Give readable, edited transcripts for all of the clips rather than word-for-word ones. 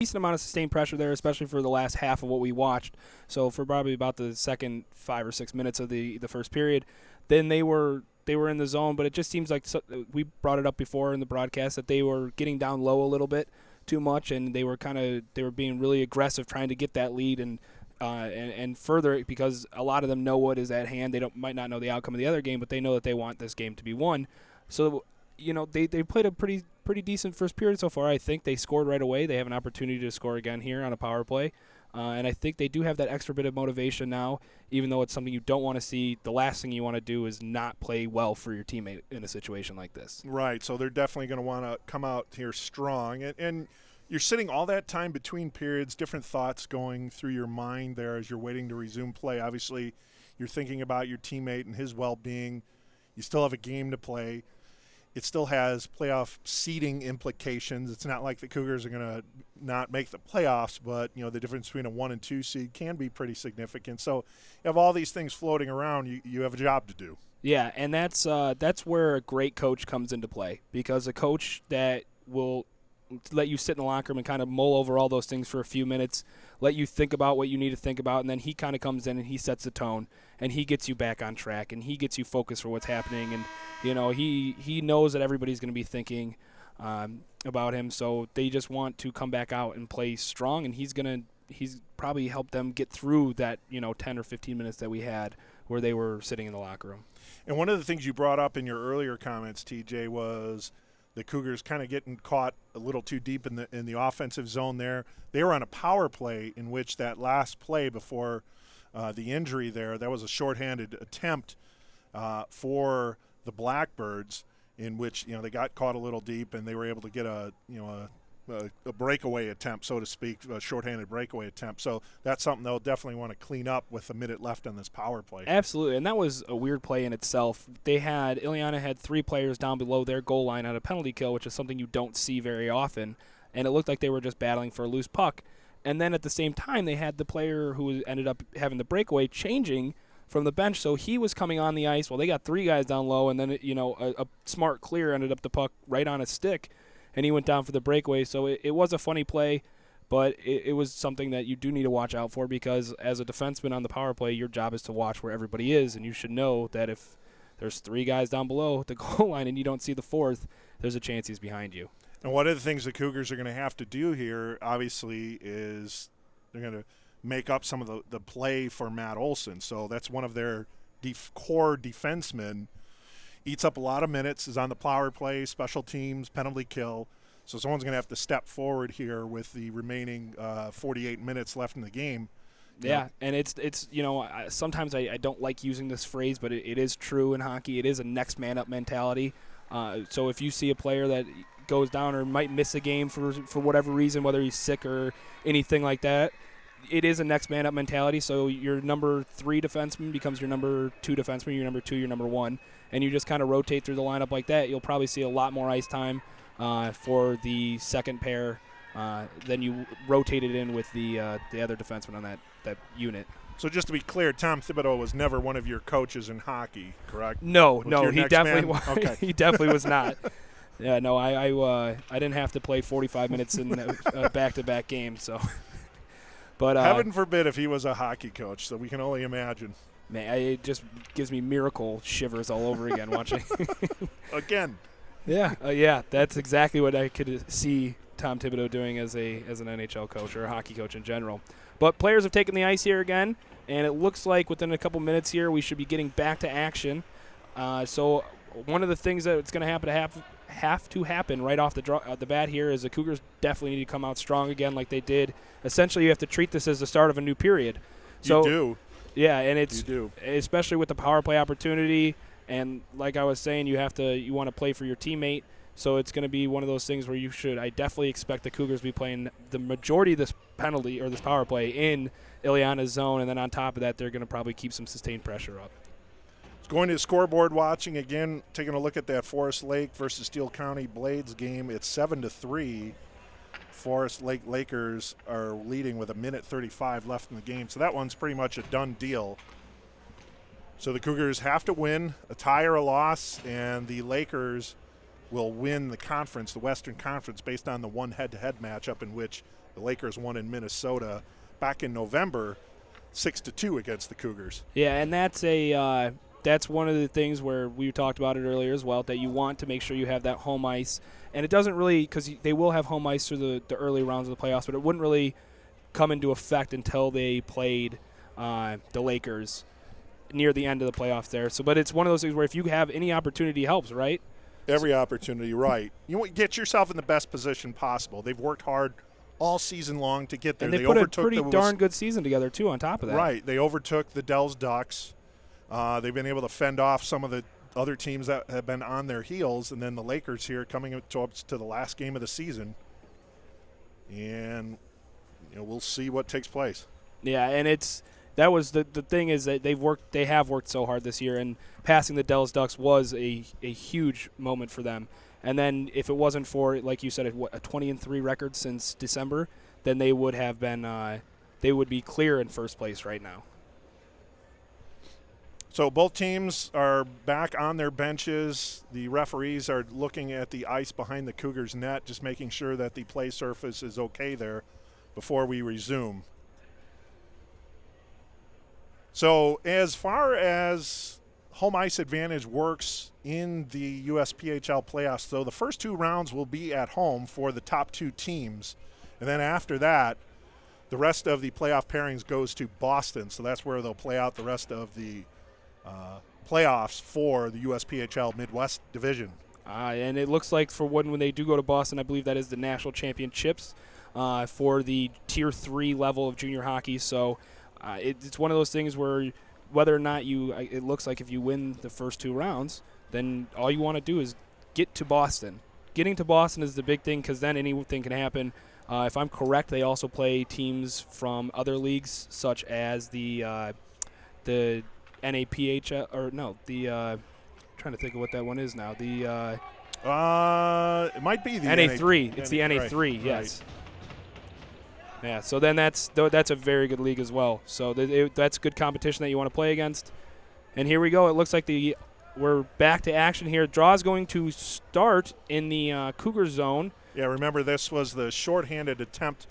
decent amount of sustained pressure there, especially for the last half of what we watched. So for probably about the second 5 or 6 minutes of the first period, then they were in the zone. But it just seems like we brought it up before in the broadcast that they were getting down low a little bit too much, and they were being really aggressive trying to get that lead and further it, because a lot of them know what is at hand. They might not know the outcome of the other game, but they know that they want this game to be won. So they played a pretty decent first period so far. I think they scored right away. They have an opportunity to score again here on a power play. And I think they do have that extra bit of motivation now, even though it's something you don't want to see. The last thing you want to do is not play well for your teammate in a situation like this. Right, so they're definitely going to want to come out here strong. And you're sitting all that time between periods, different thoughts going through your mind there as you're waiting to resume play. Obviously, you're thinking about your teammate and his well-being. You still have a game to play. It still has playoff seeding implications. It's not like the Cougars are going to not make the playoffs, but the difference between a 1 and 2 seed can be pretty significant. So you have all these things floating around. You have a job to do. Yeah, and that's where a great coach comes into play, because a coach that will let you sit in the locker room and kind of mull over all those things for a few minutes, let you think about what you need to think about, and then he kind of comes in and he sets the tone, and he gets you back on track, and he gets you focused for what's happening. And he knows that everybody's going to be thinking about him, so they just want to come back out and play strong, and he's probably helped them get through that 10 or 15 minutes that we had where they were sitting in the locker room. And one of the things you brought up in your earlier comments, TJ, was the Cougars kind of getting caught a little too deep in the offensive zone there. They were on a power play in which that last play before the injury there, that was a shorthanded attempt for the Blackbirds, in which they got caught a little deep and they were able to get a breakaway attempt, so to speak, a shorthanded breakaway attempt. So that's something they'll definitely want to clean up with a minute left on this power play. Absolutely, and that was a weird play in itself. Ileana had 3 players down below their goal line on a penalty kill, which is something you don't see very often, and it looked like they were just battling for a loose puck. And then at the same time, they had the player who ended up having the breakaway changing from the bench, so he was coming on the ice. Well, they got 3 guys down low, and then a smart clear ended up the puck right on his stick, and he went down for the breakaway. So it was a funny play, but it was something that you do need to watch out for, because as a defenseman on the power play, your job is to watch where everybody is, and you should know that if there's 3 guys down below the goal line and you don't see the 4th, there's a chance he's behind you. And one of the things the Cougars are going to have to do here, obviously, is they're going to make up some of the play for Matt Olson. So that's one of their core defensemen. Eats up a lot of minutes, is on the power play, special teams, penalty kill. So someone's going to have to step forward here with the remaining 48 minutes left in the game. Yeah, and it's sometimes I don't like using this phrase, but it is true in hockey. It is a next man up mentality. So if you see a player that goes down or might miss a game for whatever reason, whether he's sick or anything like that, it is a next man up mentality. So your number 3 defenseman becomes your number 2 defenseman, your number 2, your number 1, and you just kind of rotate through the lineup like that. You'll probably see a lot more ice time for the second pair than you rotated in with the other defenseman on that unit. So just to be clear, Tom Thibodeau was never one of your coaches in hockey, correct? No, he definitely was. Okay. He definitely was not. Yeah, no, I didn't have to play 45 minutes in back-to-back games, so. But heaven forbid if he was a hockey coach, so we can only imagine. Man, it just gives me miracle shivers all over again watching. Again. Yeah, that's exactly what I could see Tom Thibodeau doing as an NHL coach or a hockey coach in general. But players have taken the ice here again, and it looks like within a couple minutes here we should be getting back to action. So one of the things that's going to have to happen right off the bat here is the Cougars definitely need to come out strong again like they did. Essentially, you have to treat this as the start of a new period. So, you do. Yeah, and it's especially with the power play opportunity, and like I was saying, you want to play for your teammate. So it's going to be one of those things where I definitely expect the Cougars to be playing the majority of this penalty or this power play in Ileana's zone, and then on top of that, they're going to probably keep some sustained pressure up. Going to the scoreboard watching again, taking a look at that Forest Lake versus Steele County Blades game. It's 7-3. Forest Lake Lakers are leading with 1:35 left in the game. So that one's pretty much a done deal. So the Cougars have to win, a tie or a loss, and the Lakers will win the conference, the Western Conference, based on the one head-to-head matchup in which The Lakers won in Minnesota back in November, 6-2 against the Cougars. Yeah, and that's one of the things where we talked about it earlier as well, that you want to make sure you have that home ice. And it doesn't really, because they will have home ice through the early rounds of the playoffs, but it wouldn't really come into effect until they played the Lakers near the end of the playoffs there. So, but it's one of those things where if you have any opportunity, helps, right? Every opportunity, right. You want to get yourself in the best position possible. They've worked hard all season long to get there. And they put a pretty darn good season together, too, on top of that. Right. They overtook the Dells Ducks. They've been able to fend off some of the other teams that have been on their heels, and then the Lakers here coming up to the last game of the season. And we'll see what takes place. Yeah, and that was the thing is that they have worked so hard this year, and passing the Dells Ducks was a huge moment for them. And then if it wasn't for, like you said, a 20-3 record since December, then they would have been they would be clear in first place right now. So both teams are back on their benches. The referees are looking at the ice behind the Cougars' net, just making sure that the play surface is okay there before we resume. So as far as home ice advantage works in the USPHL playoffs, though, the first 2 rounds will be at home for the top 2 teams. And then after that, the rest of the playoff pairings goes to Boston. So that's where they'll play out the rest of the playoffs for the USPHL Midwest Division. And it looks like for when they do go to Boston, I believe that is the national championships for the Tier 3 level of junior hockey. So it's one of those things where whether or not it looks like if you win the first 2 rounds, then all you want to do is get to Boston. Getting to Boston is the big thing because then anything can happen. If I'm correct, they also play teams from other leagues such as the NAPH or no, trying to think of what that one is now. The it might be the NA3. It's the NA3, right, yes. Right. Yeah, so then that's a very good league as well. So that's good competition that you want to play against. And here we go. It looks like we're back to action here. Draw is going to start in the Cougar zone. Yeah, remember this was the shorthanded attempt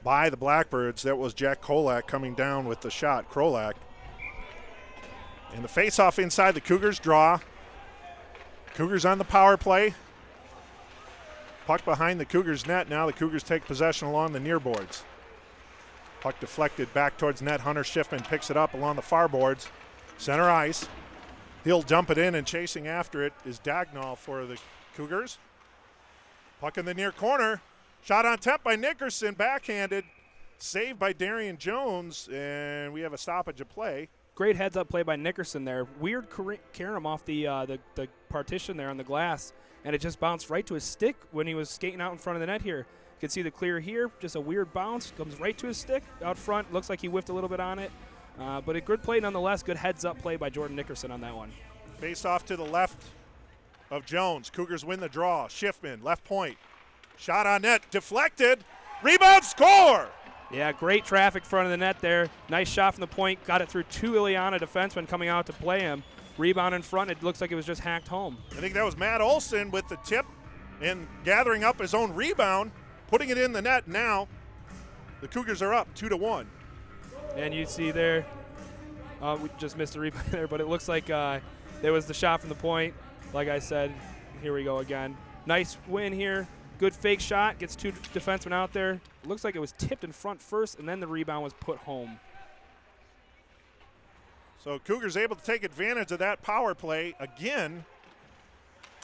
by the Blackbirds. That was Jack Kolak coming down with the shot. Krolak. And the face-off inside the Cougars draw. Cougars on the power play. Puck behind the Cougars' net. Now the Cougars take possession along the near boards. Puck deflected back towards net. Hunter Schiffman picks it up along the far boards. Center ice. He'll dump it in, and chasing after it is Dagnall for the Cougars. Puck in the near corner. Shot on tap by Nickerson. Backhanded. Saved by Darian Jones, and we have a stoppage of play. Great heads-up play by Nickerson there. Weird carrying him off the partition there on the glass, and it just bounced right to his stick when he was skating out in front of the net here. You can see the clear here, just a weird bounce, comes right to his stick out front. Looks like he whiffed a little bit on it, but a good play nonetheless. Good heads-up play by Jordan Nickerson on that one. Face off to the left of Jones. Cougars win the draw. Schiffman, left point. Shot on net, deflected. Rebound, score! Yeah, great traffic front of the net there. Nice shot from the point. Got it through 2 Ileana defensemen coming out to play him. Rebound in front. It looks like it was just hacked home. I think that was Matt Olson with the tip and gathering up his own rebound, putting it in the net. Now the Cougars are up 2-1. And you see there, we just missed a rebound there, but it looks like there was the shot from the point. Like I said, here we go again. Nice win here. Good fake shot, gets 2 defensemen out there. Looks like it was tipped in front first, and then the rebound was put home. So Cougars able to take advantage of that power play again.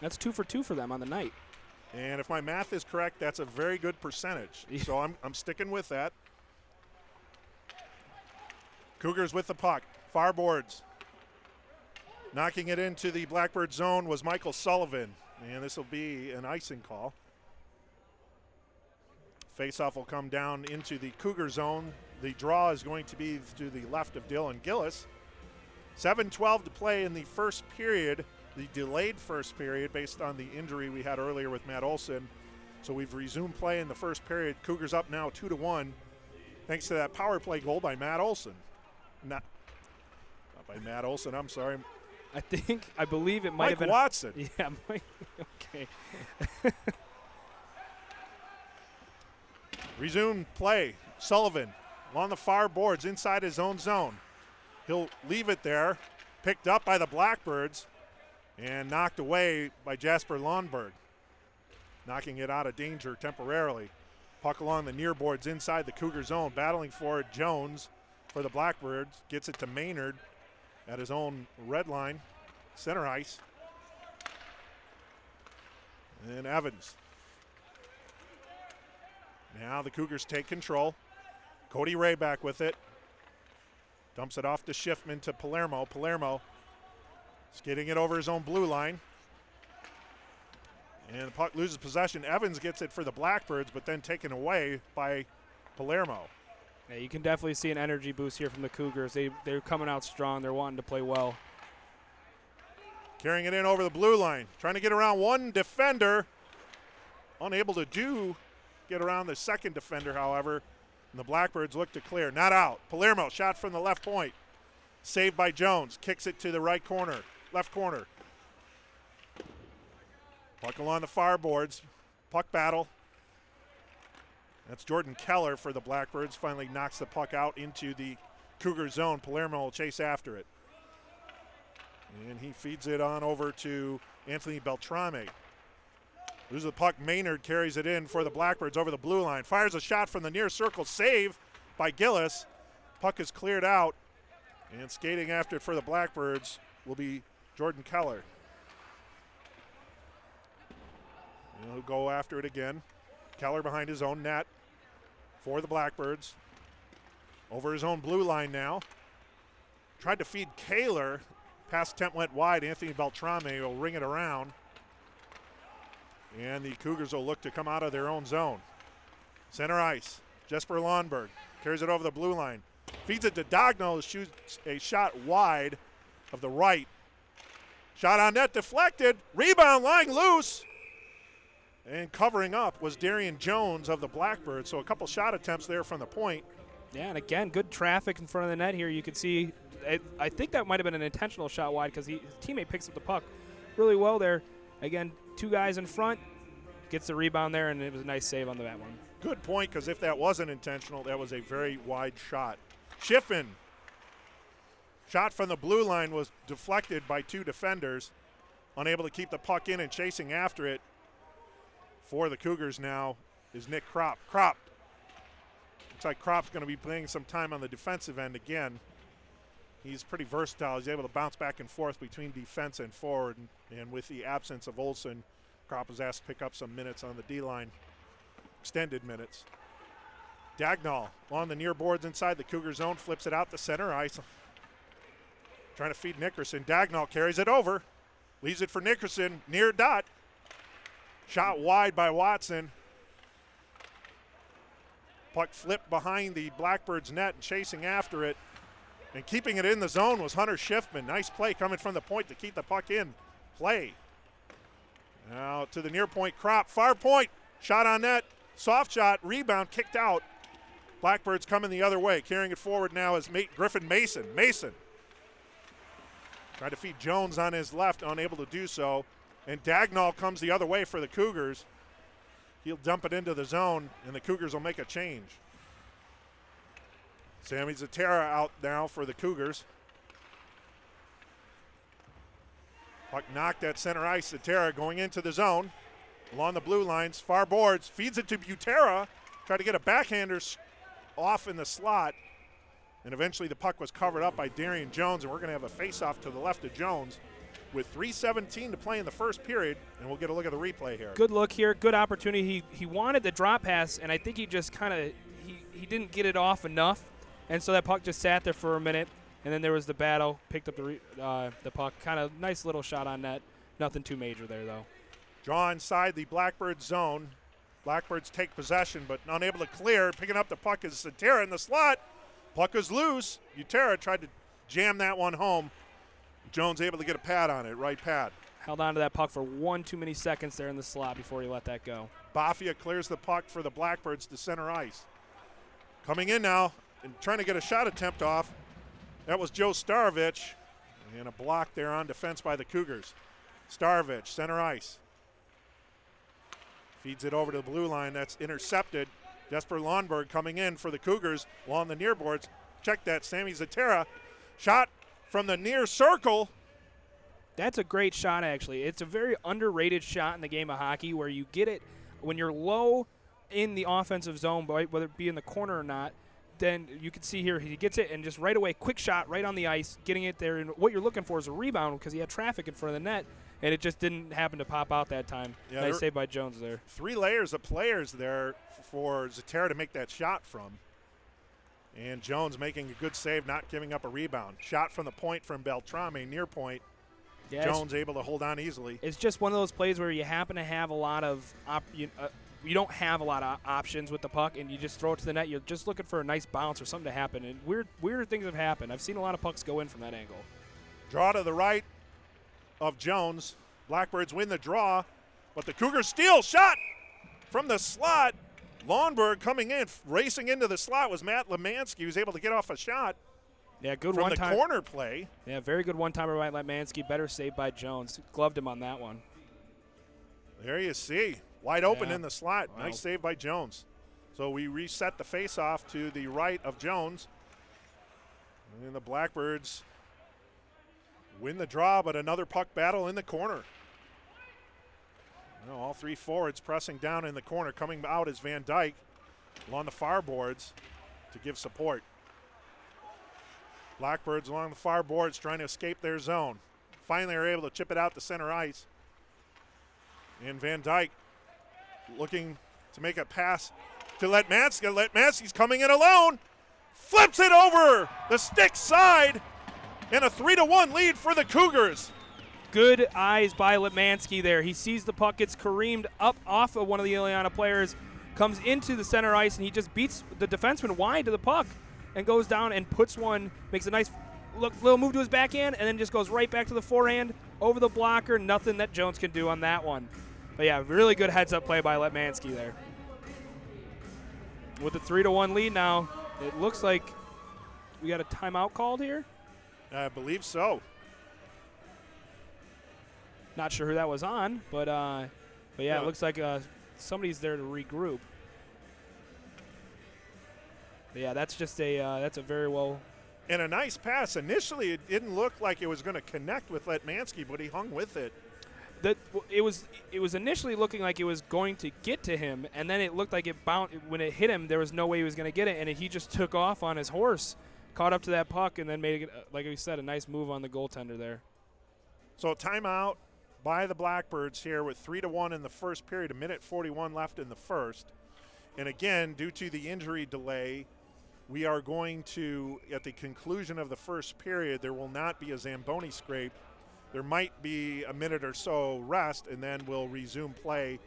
That's 2 for 2 for them on the night. And if my math is correct, that's a very good percentage. So I'm sticking with that. Cougars with the puck. Far boards. Knocking it into the Blackbird zone was Michael Sullivan. And this will be an icing call. Faceoff will come down into the Cougar zone. The draw is going to be to the left of Dylan Gillis. 7:12 to play in the first period, the delayed first period based on the injury we had earlier with Matt Olson. So we've resumed play in the first period. Cougars up now 2-1 thanks to that power play goal by Matt Olson. Not by Matt Olson, I'm sorry. I believe it might have been Mike Watson. Yeah, Mike. Okay. Resume play. Sullivan along the far boards inside his own zone. He'll leave it there. Picked up by the Blackbirds and knocked away by Jasper Lundberg, knocking it out of danger temporarily. Puck along the near boards inside the Cougar zone. Battling for it, Jones for the Blackbirds. Gets it to Maynard at his own red line, center ice. And Evans. Now the Cougars take control. Cody Ray back with it. Dumps it off to Schiffman to Palermo. Palermo skating it over his own blue line. And the puck loses possession. Evans gets it for the Blackbirds, but then taken away by Palermo. Yeah, you can definitely see an energy boost here from the Cougars. They're coming out strong. They're wanting to play well. Carrying it in over the blue line. Trying to get around one defender. Unable to get around the second defender, however. And the Blackbirds look to clear. Not out. Palermo shot from the left point. Saved by Jones. Kicks it to the right corner. Left corner. Puck along the far boards. Puck battle. That's Jordan Keller for the Blackbirds. Finally knocks the puck out into the Cougar zone. Palermo will chase after it. And he feeds it on over to Anthony Beltrame. Loses the puck. Maynard carries it in for the Blackbirds over the blue line. Fires a shot from the near circle. Save by Gillis. Puck is cleared out. And skating after it for the Blackbirds will be Jordan Keller. And he'll go after it again. Keller behind his own net for the Blackbirds. Over his own blue line now. Tried to feed Kaler. Pass attempt went wide. Anthony Beltrame will ring it around. And the Cougars will look to come out of their own zone. Center ice. Jesper Lundberg carries it over the blue line. Feeds it to Dogno. Shoots a shot wide of the right. Shot on net deflected. Rebound lying loose. And covering up was Darian Jones of the Blackbirds. So a couple shot attempts there from the point. Yeah, and again, good traffic in front of the net here. You can see, I think that might have been an intentional shot wide because his teammate picks up the puck really well there. Again, two guys in front, gets the rebound there, and it was a nice save on that one. Good point, because if that wasn't intentional, that was a very wide shot. Schiffman. Shot from the blue line was deflected by two defenders. Unable to keep the puck in and chasing after it for the Cougars now is Nick Kropp. Kropp. Looks like Kropp's going to be playing some time on the defensive end again. He's pretty versatile. He's able to bounce back and forth between defense and forward. And with the absence of Olsen, Kropp was asked to pick up some minutes on the D-line, extended minutes. Dagnall on the near boards inside the Cougar zone, flips it out to center ice. Trying to feed Nickerson. Dagnall carries it over, leaves it for Nickerson, near dot. Shot wide by Watson. Puck flipped behind the Blackbirds net and chasing after it. And keeping it in the zone was Hunter Schiffman. Nice play coming from the point to keep the puck in play. Now to the near point, Kropp, far point, shot on net, soft shot, rebound, kicked out. Blackbirds coming the other way. Carrying it forward now is Griffin Mason. Mason tried to feed Jones on his left, unable to do so. And Dagnall comes the other way for the Cougars. He'll dump it into the zone, and the Cougars will make a change. Sammy Zatara out now for the Cougars. Puck knocked at center ice. Zatara going into the zone. Along the blue lines, far boards, feeds it to Butera. Tried to get a backhander off in the slot. And eventually the puck was covered up by Darian Jones, and we're going to have a face-off to the left of Jones with 3:17 to play in the first period, and we'll get a look at the replay here. Good look here, good opportunity. He wanted the drop pass, and I think he just kind of he didn't get it off enough, and so that puck just sat there for a minute, and then there was the battle, picked up the puck. Kind of nice little shot on net. Nothing too major there, though. Draw inside the Blackbird zone. Blackbirds take possession, but unable to clear. Picking up the puck is Zatara in the slot. Puck is loose. Butera tried to jam that one home. Jones able to get a pad on it, right pad. Held on to that puck for one too many seconds there in the slot before he let that go. Bafia clears the puck for the Blackbirds to center ice. Coming in now and trying to get a shot attempt off. That was Joe Starovich. And a block there on defense by the Cougars. Starovich, center ice. Feeds it over to the blue line. That's intercepted. Jesper Lundberg coming in for the Cougars along the near boards. Check that, Sammy Zatera. Shot from the near circle. That's a great shot, actually. It's a very underrated shot in the game of hockey where you get it when you're low in the offensive zone, whether it be in the corner or not. Then you can see here he gets it and just right away, quick shot right on the ice, getting it there. And what you're looking for is a rebound because he had traffic in front of the net, and it just didn't happen to pop out that time. Yeah, nice save by Jones there. 3 layers of players there for Zatera to make that shot from. And Jones making a good save, not giving up a rebound. Shot from the point from Beltrame, near point. Yeah, Jones able to hold on easily. It's just one of those plays where you happen to have a lot of you don't have a lot of options with the puck, and you just throw it to the net. You're just looking for a nice bounce or something to happen, and weird things have happened. I've seen a lot of pucks go in from that angle. Draw to the right of Jones. Blackbirds win the draw, but the Cougars steal. Shot from the slot. Lundberg coming in, racing into the slot was Matt Lemansky, who was able to get off a shot. Yeah, good from one-time. the corner play. Yeah, very good one-timer by Lemansky. Better save by Jones. Gloved him on that one. There you see. Wide open Yeah. in the slot. Wow. Nice save by Jones. So we reset the face-off to the right of Jones. And the Blackbirds win the draw, but another puck battle in the corner. Well, all 3 forwards pressing down in the corner. Coming out is Van Dyke along the far boards to give support. Blackbirds along the far boards trying to escape their zone. Finally are able to chip it out to center ice. And Van Dyke looking to make a pass to Letmansky. Letmansky's coming in alone. Flips it over the stick side. And a 3-1 lead for the Cougars. Good eyes by Lemansky there. He sees the puck, gets careened up off of one of the Ileana players, comes into the center ice, and he just beats the defenseman wide to the puck and goes down and puts one, makes a nice little move to his backhand, and then just goes right back to the forehand over the blocker. Nothing that Jones can do on that one. But yeah, really good heads-up play by Letmansky there. With the 3-1 lead now, it looks like we got a timeout called here. I believe so. Not sure who that was on, but yeah, Yeah. it looks like somebody's there to regroup. But yeah, that's just that's a very well. And a nice pass. Initially, it didn't look like it was going to connect with Letmansky, but he hung with it. It was initially looking like it was going to get to him, and then it looked like it bounced. When it hit him, there was no way he was going to get it, and he just took off on his horse, caught up to that puck, and then made it, like we said, a nice move on the goaltender there. So a timeout by the Blackbirds here with 3-1 in the first period, 1:41 left in the first. And again, due to the injury delay, we are going to, at the conclusion of the first period, there will not be a Zamboni scrape. There might be a minute or so rest, and then we'll resume play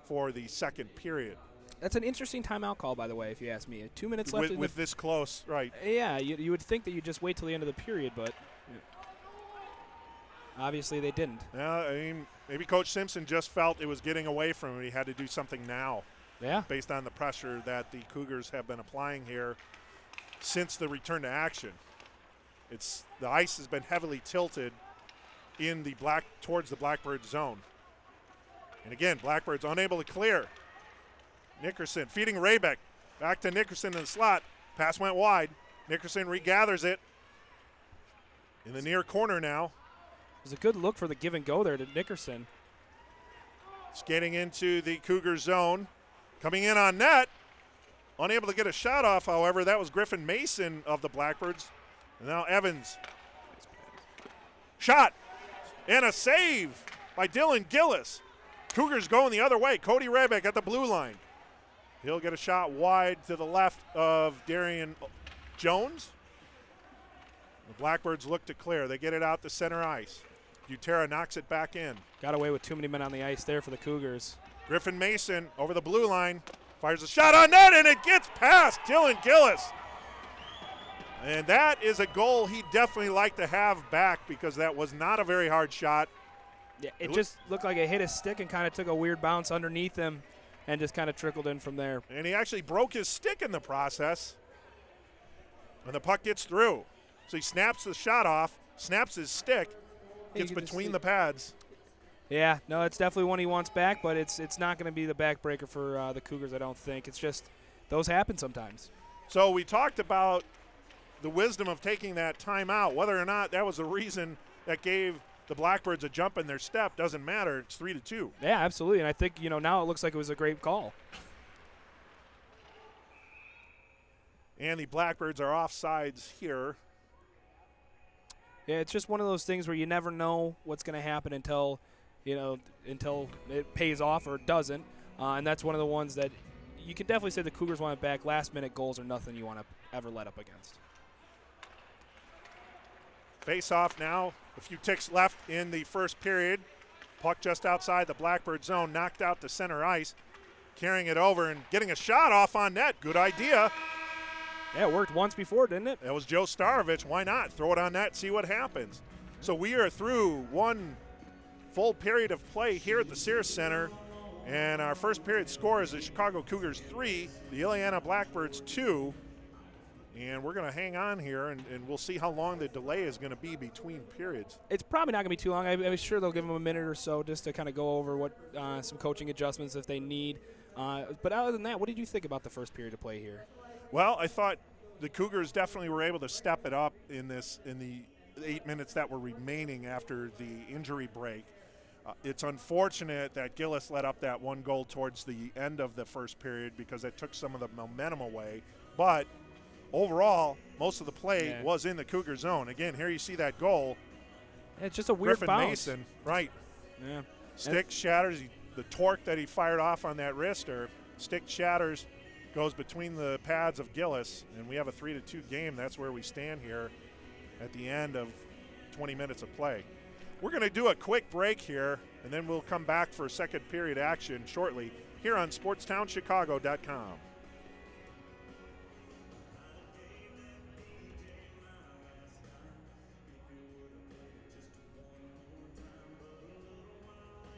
for the second period. That's an interesting timeout call, by the way, if you ask me. 2 minutes left. With this close, right. Yeah, you would think that you just wait till the end of the period, but obviously they didn't. Yeah, I mean, maybe Coach Simpson just felt it was getting away from him. He had to do something now. Yeah. Based on the pressure that the Cougars have been applying here since the return to action. The ice has been heavily tilted in towards the Blackbird zone. And again, Blackbirds unable to clear. Nickerson feeding Raybeck. Back to Nickerson in the slot. Pass went wide. Nickerson regathers it. In the near corner now. It was a good look for the give and go there to Nickerson. Skating into the Cougar zone. Coming in on net. Unable to get a shot off, however. That was Griffin Mason of the Blackbirds. And now Evans. Shot. And a save by Dylan Gillis. Cougars going the other way. Cody Raybeck at the blue line. He'll get a shot wide to the left of Darian Jones. The Blackbirds look to clear. They get it out to center ice. Butera knocks it back in. Got away with too many men on the ice there for the Cougars. Griffin Mason over the blue line. Fires a shot on net, and it gets past Dylan Gillis. And that is a goal he'd definitely like to have back because that was not a very hard shot. Yeah, it just looked like it hit his stick and kind of took a weird bounce underneath him and just kind of trickled in from there. And he actually broke his stick in the process. And the puck gets through. So he snaps the shot off, snaps his stick, gets between the pads. Yeah, no, it's definitely one he wants back, but it's not going to be the backbreaker for the Cougars, I don't think. It's just those happen sometimes. So we talked about the wisdom of taking that timeout. Whether or not that was the reason that gave the Blackbirds a jump in their step doesn't matter. It's 3-2. Yeah, absolutely. And I think, now it looks like it was a great call. And the Blackbirds are offsides here. Yeah, it's just one of those things where you never know what's going to happen until it pays off or it doesn't. And that's one of the ones that you can definitely say the Cougars want it back. Last-minute goals are nothing you want to ever let up against. Face off now. A few ticks left in the first period. Puck just outside the Blackbird zone, knocked out to center ice. Carrying it over and getting a shot off on net. Good idea. Yeah, it worked once before, didn't it? That was Joe Starovich. Why not? Throw it on net, see what happens. So we are through one full period of play here at the Sears Center. And our first period score is the Chicago Cougars 3, the Ileana Blackbirds 2. And we're going to hang on here, and we'll see how long the delay is going to be between periods. It's probably not going to be too long. I'm sure they'll give them a minute or so just to kind of go over what some coaching adjustments if they need. But other than that, what did you think about the first period of play here? Well, I thought the Cougars definitely were able to step it up in the 8 minutes that were remaining after the injury break. It's unfortunate that Gillis let up that one goal towards the end of the first period because it took some of the momentum away. But overall, most of the play was in the Cougar zone. Again, here you see that goal. Yeah, it's just a weird Griffin bounce. Mason, right. Yeah. Stick shatters. The torque that he fired off on that wrister, stick shatters, goes between the pads of Gillis, and we have a 3-2 game. That's where we stand here at the end of 20 minutes of play. We're going to do a quick break here, and then we'll come back for second period action shortly here on SportsTownChicago.com.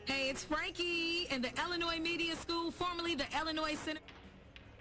Hey, it's Frankie, and the Illinois Media School, formerly the Illinois Center,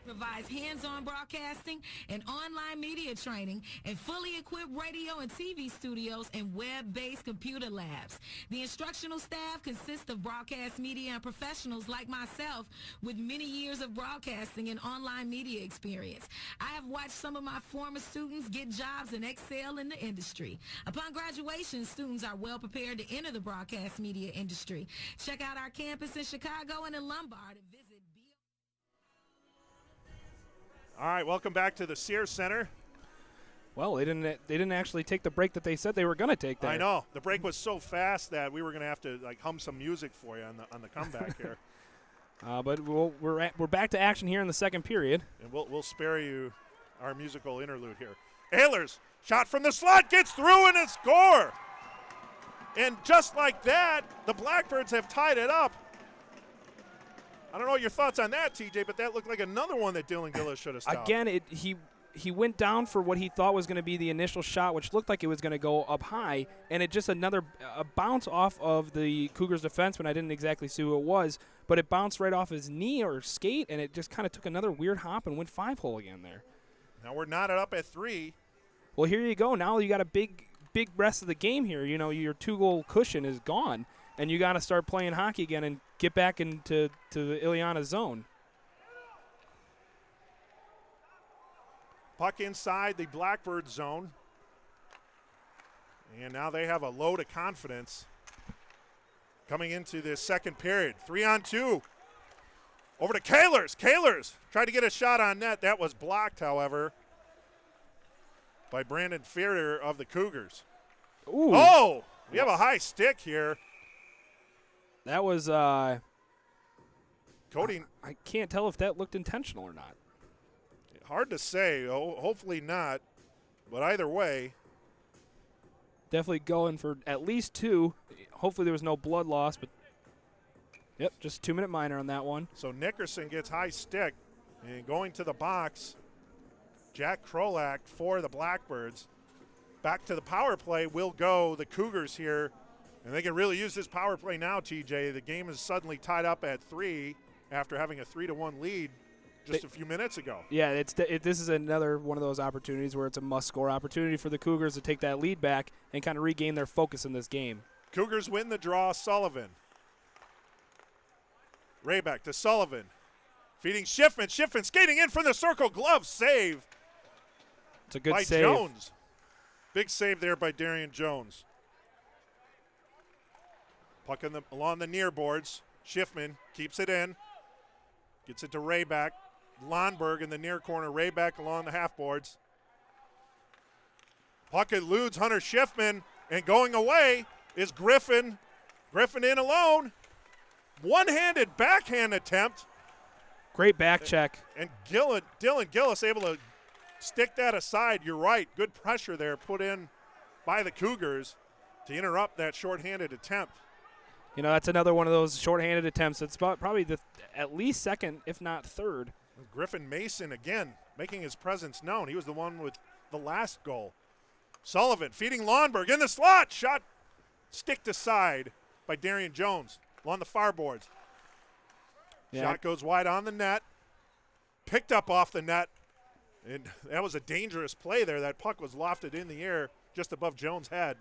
provides hands-on broadcasting and online media training and fully equipped radio and TV studios and web-based computer labs. The instructional staff consists of broadcast media and professionals like myself with many years of broadcasting and online media experience. I have watched some of my former students get jobs and excel in the industry. Upon graduation, students are well prepared to enter the broadcast media industry. Check out our campus in Chicago and in Lombard and visit. All right, welcome back to the Sears Center. Well, they didn't actually take the break that they said they were going to take there. I know. The break was so fast that we were going to have to hum some music for you on the comeback here. But we're back to action here in the second period. And we'll spare you our musical interlude here. Ehlers, shot from the slot, gets through and a score. And just like that, the Blackbirds have tied it up. I don't know your thoughts on that, TJ, but that looked like another one that Dylan Gillis should have stopped. Again, he went down for what he thought was going to be the initial shot, which looked like it was going to go up high, and it just a bounce off of the Cougars defenseman. I didn't exactly see who it was, but it bounced right off his knee or skate, and it just kind of took another weird hop and went 5-hole again there. Now we're knotted up at 3. Well, here you go. Now you got a big rest of the game here. You know, your 2-goal cushion is gone, and you got to start playing hockey again and get back into the Ileana zone. Puck inside the Blackbird zone. And now they have a load of confidence coming into this second period. 3-on-2. Over to Kahlers. Kahlers tried to get a shot on net. That was blocked, however, by Brandon Fearer of the Cougars. Ooh. Oh, we have a high stick here. That was Cody. I can't tell if that looked intentional or not. Hard to say. Hopefully not. But either way. Definitely going for at least 2. Hopefully there was no blood loss, but yep, just a 2-minute minor on that one. So Nickerson gets high stick. And going to the box, Jack Krolak for the Blackbirds. Back to the power play will go the Cougars here. And they can really use this power play now, TJ. The game is suddenly tied up at 3 after having a 3-1 lead just a few minutes ago. Yeah, this is another one of those opportunities where it's a must-score opportunity for the Cougars to take that lead back and kind of regain their focus in this game. Cougars win the draw. Sullivan. Rayback to Sullivan. Feeding Schiffman. Schiffman skating in from the circle. Glove save. It's a good by save. Jones. Big save there by Darian Jones. Puck along the near boards. Schiffman keeps it in. Gets it to Rayback. Lonberg in the near corner. Rayback along the half boards. Puck eludes Hunter Schiffman, and going away is Griffin. Griffin in alone. One-handed backhand attempt. Great back check. And Dylan Gillis able to stick that aside. You're right. Good pressure there put in by the Cougars to interrupt that shorthanded attempt. You know, that's another one of those shorthanded attempts. It's probably at least second, if not third. Griffin Mason again making his presence known. He was the one with the last goal. Sullivan feeding Lonberg in the slot. Shot sticked aside by Darian Jones along the far boards. Yeah. Shot goes wide on the net. Picked up off the net. And that was a dangerous play there. That puck was lofted in the air just above Jones' head.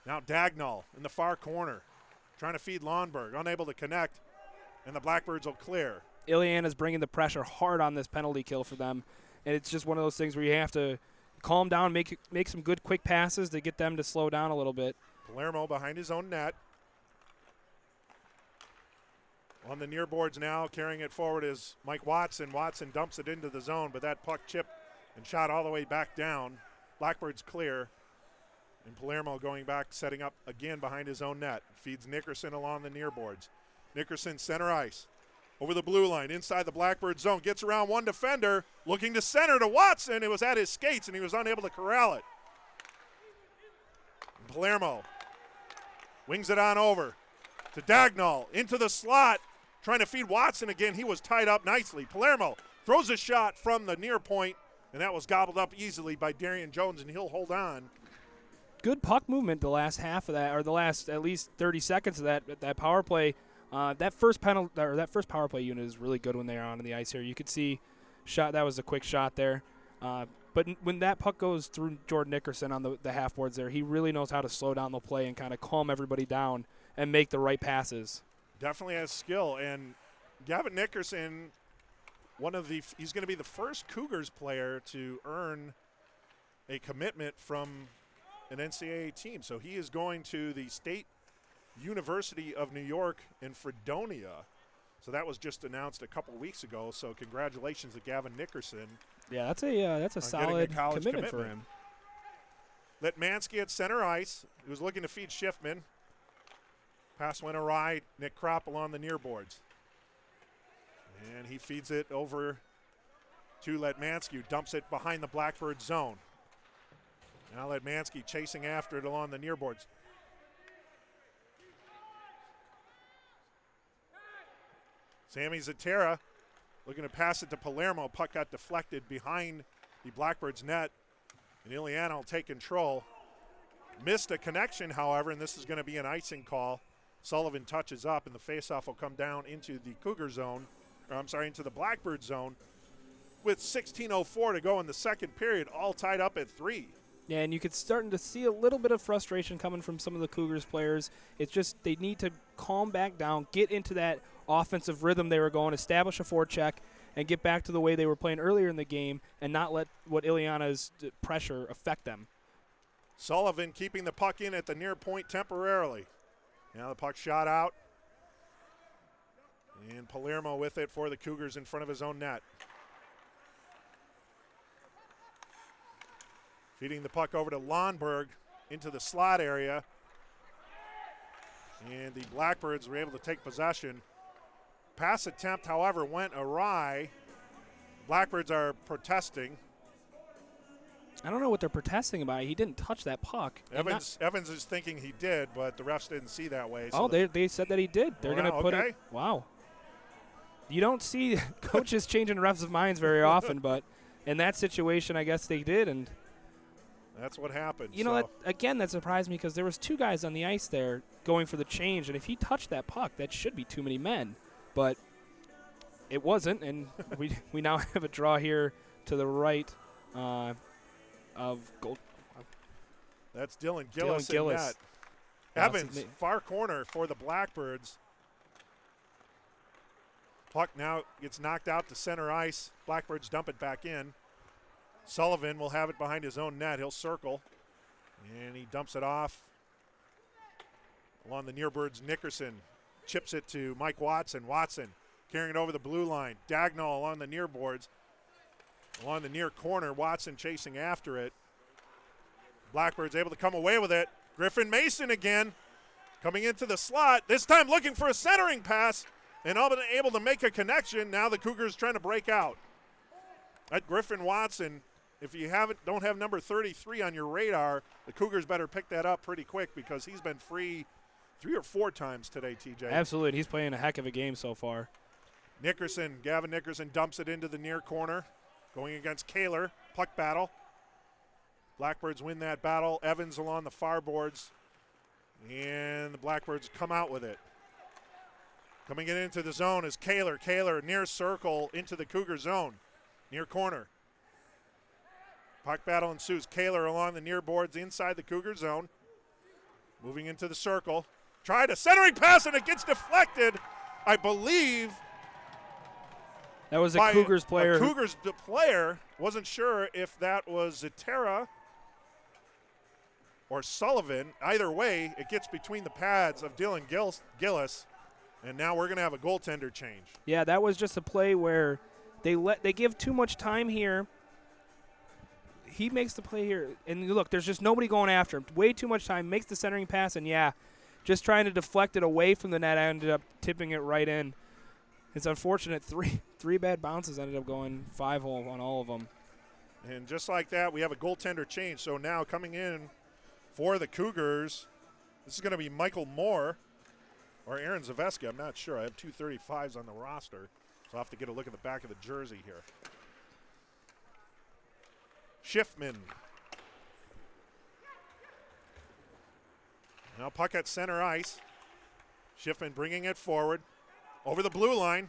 Now Dagnall in the far corner trying to feed Lonberg. Unable to connect. And the Blackbirds will clear. Ileana's bringing the pressure hard on this penalty kill for them. And it's just one of those things where you have to calm down, make some good quick passes to get them to slow down a little bit. Palermo behind his own net. On the near boards now, carrying it forward is Mike Watson. Watson dumps it into the zone, but that puck chipped and shot all the way back down. Blackbirds clear. And Palermo going back, setting up again behind his own net. Feeds Nickerson along the near boards. Nickerson center ice. Over the blue line, inside the Blackbird zone. Gets around one defender, looking to center to Watson. It was at his skates, and he was unable to corral it. And Palermo wings it on over to Dagnall. Into the slot, trying to feed Watson again. He was tied up nicely. Palermo throws a shot from the near point, and that was gobbled up easily by Darian Jones, and he'll hold on. Good puck movement the last half of that, or the last at least 30 seconds of that power play. That first power play unit is really good when they're on the ice here. You could see that was a quick shot there. But when that puck goes through Jordan Nickerson on the half boards there, he really knows how to slow down the play and kind of calm everybody down and make the right passes. Definitely has skill. And Gavin Nickerson, he's going to be the first Cougars player to earn a commitment from an NCAA team. So he is going to the State University of New York in Fredonia. So that was just announced a couple weeks ago. So congratulations to Gavin Nickerson. Yeah, that's a solid commitment for him. Letmansky at center ice. He was looking to feed Schiffman. Pass went awry. Nick Kropp along the near boards. And he feeds it over to Letmansky, who dumps it behind the Blackbird zone. Now Letmansky chasing after it along the near boards. Sammy Zatera looking to pass it to Palermo. Puck got deflected behind the Blackbirds net, and Ileana will take control. Missed a connection, however, and this is going to be an icing call. Sullivan touches up, and the faceoff will come down into the Cougar zone, into the Blackbird zone, with 16:04 to go in the second period, all tied up at 3. Yeah, and you could starting to see a little bit of frustration coming from some of the Cougars players. It's just they need to calm back down, get into that offensive rhythm they were going, establish a forecheck, and get back to the way they were playing earlier in the game and not let what Ileana's pressure affect them. Sullivan keeping the puck in at the near point temporarily. Now the puck shot out. And Palermo with it for the Cougars in front of his own net. Feeding the puck over to Lonberg into the slot area. And the Blackbirds were able to take possession. Pass attempt, however, went awry. Blackbirds are protesting. I don't know what they're protesting about. He didn't touch that puck. Evans is thinking he did, but the refs didn't see that way. So they said that he did. They're going to put it. Wow. You don't see coaches changing refs' minds very often, but in that situation, I guess they did, and that's what happened. You know, that surprised me because there was 2 guys on the ice there going for the change, and if he touched that puck, that should be too many men. But it wasn't, and we now have a draw here to the right of goal. That's Dylan Gillis. Evans, far corner for the Blackbirds. Puck now gets knocked out to center ice. Blackbirds dump it back in. Sullivan will have it behind his own net. He'll circle, and he dumps it off along the near birds. Nickerson chips it to Mike Watson. Watson carrying it over the blue line. Dagnall along the near boards. Along the near corner, Watson chasing after it. Blackbirds able to come away with it. Griffin Mason again coming into the slot, this time looking for a centering pass and able to make a connection. Now the Cougars trying to break out. At Griffin Watson, if you don't have number 33 on your radar, the Cougars better pick that up pretty quick because he's been free 3 or 4 times today, TJ. Absolutely. He's playing a heck of a game so far. Gavin Nickerson dumps it into the near corner. Going against Kaler, puck battle. Blackbirds win that battle. Evans along the far boards. And the Blackbirds come out with it. Coming into the zone is Kaler. Kaler near circle into the Cougar zone. Near corner. Puck battle ensues. Kaler along the near boards inside the Cougar zone. Moving into the circle. Tried a centering pass and it gets deflected, I believe. That was a Cougars player. A Cougars player. Wasn't sure if that was Zatera or Sullivan. Either way, it gets between the pads of Dylan Gillis, and now we're going to have a goaltender change. Yeah, that was just a play where they give too much time here. He makes the play here, and look, there's just nobody going after him. Way too much time, makes the centering pass, and yeah, just trying to deflect it away from the net. I ended up tipping it right in. It's unfortunate. Three bad bounces ended up going 5-hole on all of them. And just like that, we have a goaltender change. So now coming in for the Cougars, this is going to be Michael Moore or Aaron Zaveski. I'm not sure. I have 2 35s on the roster, so I'll have to get a look at the back of the jersey here. Schiffman. Now puck at center ice. Schiffman bringing it forward. Over the blue line.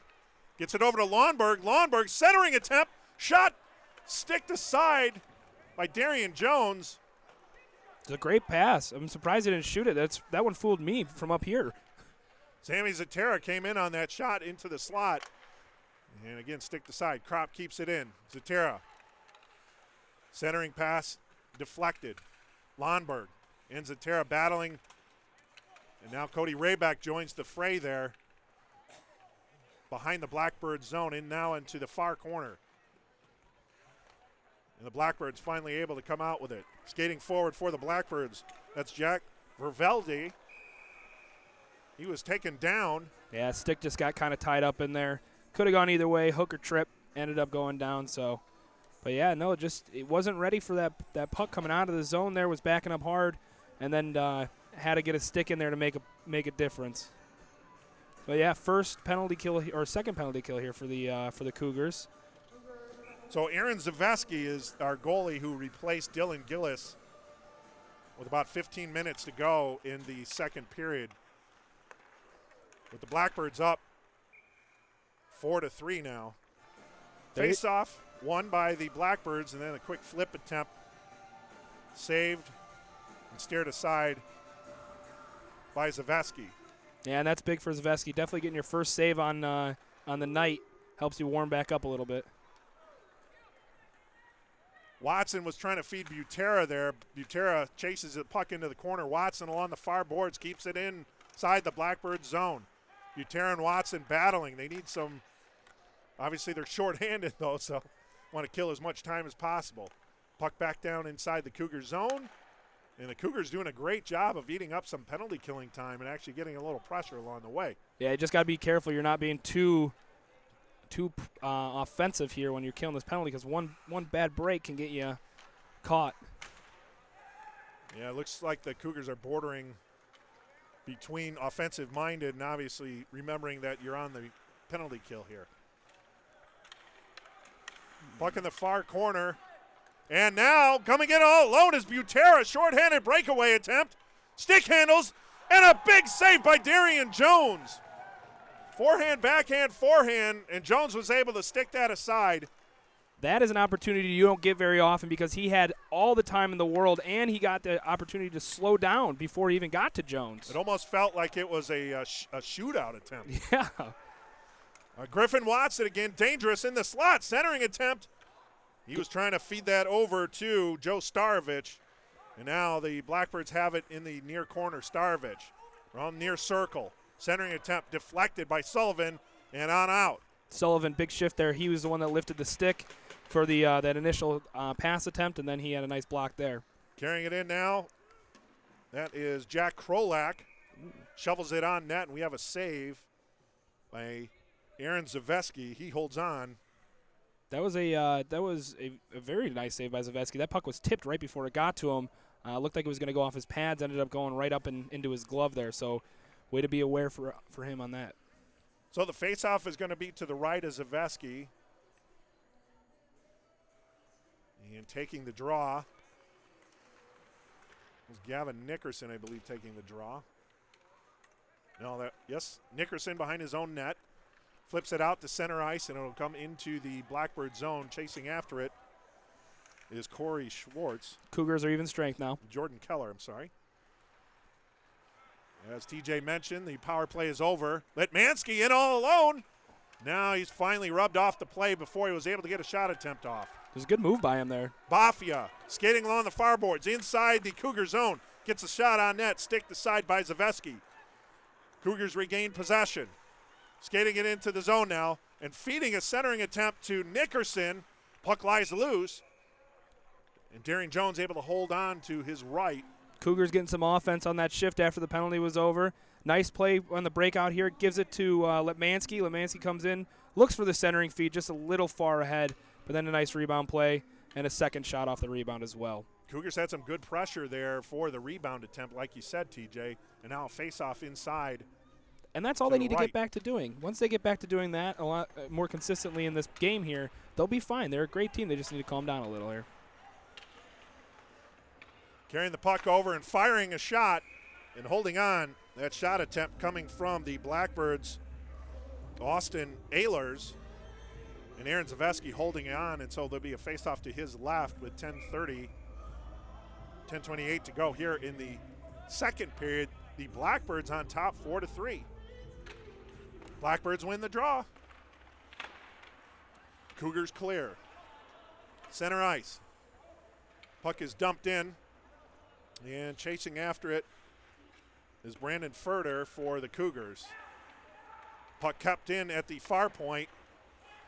Gets it over to Lawnberg. Lawnberg centering attempt. Shot sticked aside by Darian Jones. It's a great pass. I'm surprised he didn't shoot it. That one fooled me from up here. Sammy Zatera came in on that shot into the slot. And again, sticked aside. Kropp keeps it in. Zatera. Centering pass deflected. Lawnberg and Zatera battling. And now Cody Rayback joins the fray there. Behind the Blackbird zone, in now into the far corner. And the Blackbirds finally able to come out with it. Skating forward for the Blackbirds. That's Jack Vervelde. He was taken down. Yeah, stick just got kind of tied up in there. Could have gone either way. Hook or trip. Ended up going down. So, but yeah, no, it wasn't ready for that puck coming out of the zone there. Was backing up hard, and then had to get a stick in there to make a difference. But yeah, first penalty kill or second penalty kill here for the Cougars. So Aaron Zaveski is our goalie who replaced Dylan Gillis with about 15 minutes to go in the second period. With the Blackbirds up 4-3 now. Face-off won by the Blackbirds, and then a quick flip attempt saved and steered aside by Zaveski. Yeah, and that's big for Zaveski. Definitely getting your first save on the night helps you warm back up a little bit. Watson was trying to feed Butera there. Butera chases the puck into the corner. Watson along the far boards keeps it inside the Blackbird zone. Butera and Watson battling. They need some. Obviously, they're shorthanded though, so want to kill as much time as possible. Puck back down inside the Cougar zone. And the Cougars doing a great job of eating up some penalty killing time and actually getting a little pressure along the way. Yeah, you just got to be careful. You're not being too offensive here when you're killing this penalty because one bad break can get you caught. Yeah, it looks like the Cougars are bordering between offensive-minded and obviously remembering that you're on the penalty kill here. Puck in the far corner. And now, coming in all alone is Butera. Short-handed breakaway attempt. Stick handles, and a big save by Darian Jones. Forehand, backhand, forehand, and Jones was able to stick that aside. That is an opportunity you don't get very often because he had all the time in the world, and he got the opportunity to slow down before he even got to Jones. It almost felt like it was a shootout attempt. Yeah. Griffin Watson again, dangerous in the slot, centering attempt. He was trying to feed that over to Joe Starovich. And now the Blackbirds have it in the near corner. Starovich from near circle. Centering attempt deflected by Sullivan and on out. Sullivan, big shift there. He was the one that lifted the stick for the that initial pass attempt, and then he had a nice block there. Carrying it in now. That is Jack Krolak. Shovels it on net, and we have a save by Aaron Zaveski. He holds on. That was a very nice save by Zaveski. That puck was tipped right before it got to him. Looked like it was going to go off his pads. Ended up going right up and into his glove there. So, way to be aware for him on that. So the faceoff is going to be to the right of Zaveski. And taking the draw was Gavin Nickerson, I believe, taking the draw. No, yes, Nickerson behind his own net. Flips it out to center ice, and it'll come into the Blackbird zone. Chasing after it is Corey Schwartz. Cougars are even strength now. Jordan Keller, I'm sorry. As TJ mentioned, the power play is over. Litmansky in all alone. Now he's finally rubbed off the play before he was able to get a shot attempt off. There's a good move by him there. Bafia skating along the far boards inside the Cougar zone. Gets a shot on net, sticked aside by Zaveski. Cougars regain possession. Skating it into the zone now and feeding a centering attempt to Nickerson. Puck lies loose. And Darian Jones able to hold on to his right. Cougars getting some offense on that shift after the penalty was over. Nice play on the breakout here. Gives it to Litmansky. Litmansky comes in, looks for the centering feed just a little far ahead, but then a nice rebound play and a second shot off the rebound as well. Cougars had some good pressure there for the rebound attempt, like you said, TJ, and now a face-off inside. And that's all they need to get back to doing. Once they get back to doing that a lot more consistently in this game here, they'll be fine. They're a great team. They just need to calm down a little here. Carrying the puck over and firing a shot and holding on. That shot attempt coming from the Blackbirds, Austin Ehlers, and Aaron Zaveski holding on, and so there'll be a face-off to his left with 10:28 to go here in the second period. The Blackbirds on top 4-3. Blackbirds win the draw. Cougars clear. Center ice. Puck is dumped in. And chasing after it is Brandon Furter for the Cougars. Puck kept in at the far point.